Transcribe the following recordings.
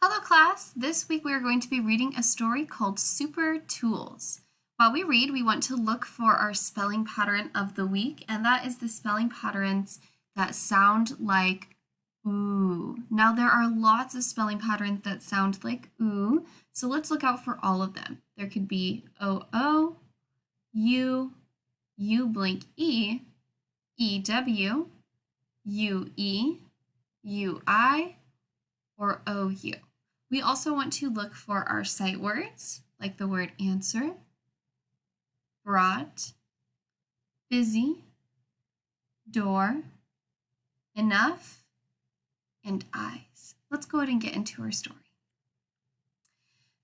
Hello class! This week we are going to be reading a story called Super Tools. While we read, we want to look for our spelling pattern of the week, and that is the spelling patterns that sound like ooh. Now there are lots of spelling patterns that sound like ooh, so let's look out for all of them. There could be O-O, U, U-E, E-W, U-E, U-I, or OU. We also want to look for our sight words, like the word answer, brought, busy, door, enough, and eyes. Let's go ahead and get into our story.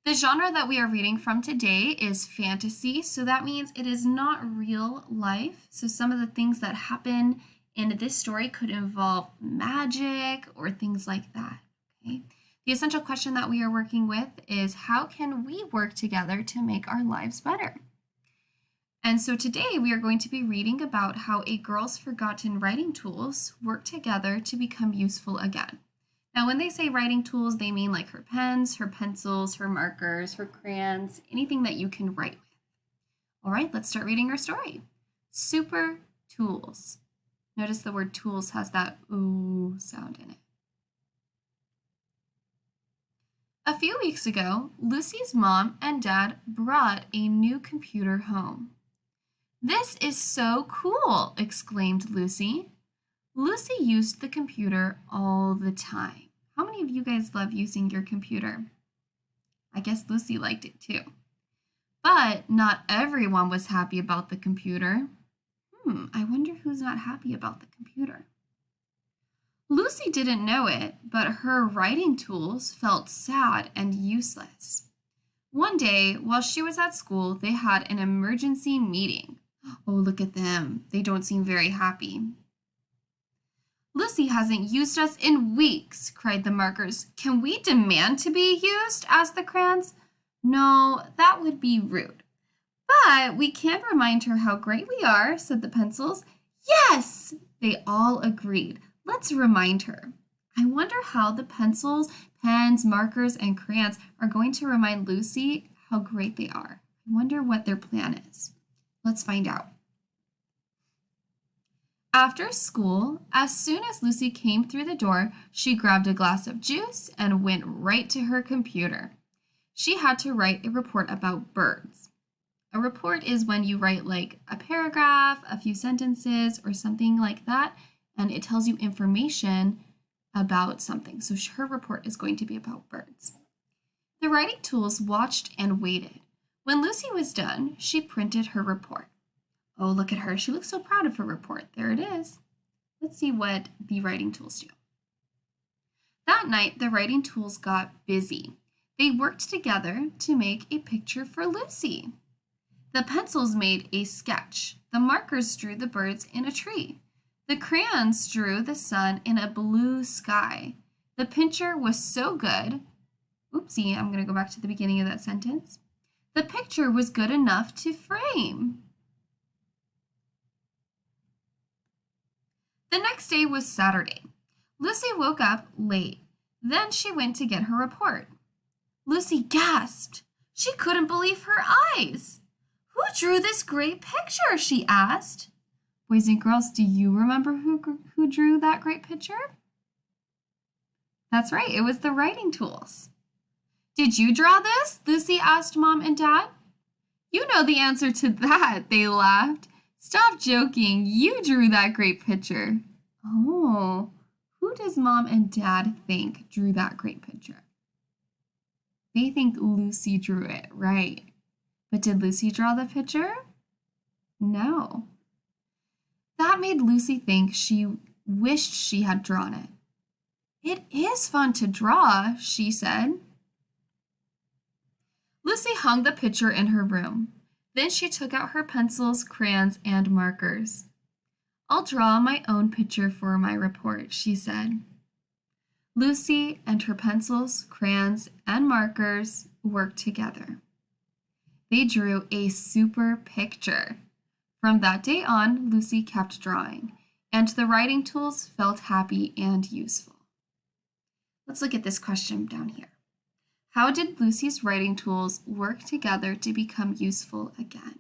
The genre that we are reading from today is fantasy, so that means it is not real life. So some of the things that happen in this story could involve magic or things like that. Okay. The essential question that we are working with is how can we work together to make our lives better? And so today we are going to be reading about how a girl's forgotten writing tools work together to become useful again. Now, when they say writing tools, they mean like her pens, her pencils, her markers, her crayons, anything that you can write with. All right, let's start reading our story. Super Tools. Notice the word tools has that ooh sound in it. A few weeks ago, Lucy's mom and dad brought a new computer home. "This is so cool!" exclaimed Lucy. Lucy used the computer all the time. How many of you guys love using your computer? I guess Lucy liked it too. But not everyone was happy about the computer. I wonder who's not happy about the computer. Lucy didn't know it, but her writing tools felt sad and useless. One day, while she was at school, they had an emergency meeting. Oh, look at them. They don't seem very happy. "Lucy hasn't used us in weeks," cried the markers. "Can we demand to be used?" asked the crayons. "No, that would be rude. But we can remind her how great we are," said the pencils. "Yes!" they all agreed. "Let's remind her." I wonder how the pencils, pens, markers, and crayons are going to remind Lucy how great they are. I wonder what their plan is. Let's find out. After school, as soon as Lucy came through the door, she grabbed a glass of juice and went right to her computer. She had to write a report about birds. A report is when you write like a paragraph, a few sentences, or something like that, and it tells you information about something. So her report is going to be about birds. The writing tools watched and waited. When Lucy was done, she printed her report. Oh, look at her. She looks so proud of her report. There it is. Let's see what the writing tools do. That night, the writing tools got busy. They worked together to make a picture for Lucy. The pencils made a sketch. The markers drew the birds in a tree. The crayons drew the sun in a blue sky. The picture was so good. Oopsie, I'm going to go back to the beginning of that sentence. The picture was good enough to frame. The next day was Saturday. Lucy woke up late. Then she went to get her report. Lucy gasped. She couldn't believe her eyes. "Who drew this great picture?" she asked. Boys and girls, do you remember who drew that great picture? That's right, it was the writing tools. "Did you draw this?" Lucy asked Mom and Dad. "You know the answer to that," they laughed. "Stop joking, you drew that great picture." Oh, who does Mom and Dad think drew that great picture? They think Lucy drew it, right? But did Lucy draw the picture? No. That made Lucy think she wished she had drawn it. "It is fun to draw," she said. Lucy hung the picture in her room. Then she took out her pencils, crayons, and markers. "I'll draw my own picture for my report," she said. Lucy and her pencils, crayons, and markers worked together. They drew a super picture. From that day on, Lucy kept drawing, and the writing tools felt happy and useful. Let's look at this question down here. How did Lucy's writing tools work together to become useful again?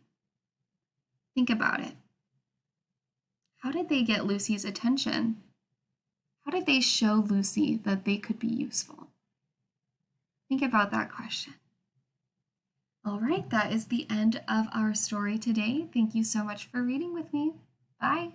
Think about it. How did they get Lucy's attention? How did they show Lucy that they could be useful? Think about that question. All right, that is the end of our story today. Thank you so much for reading with me. Bye.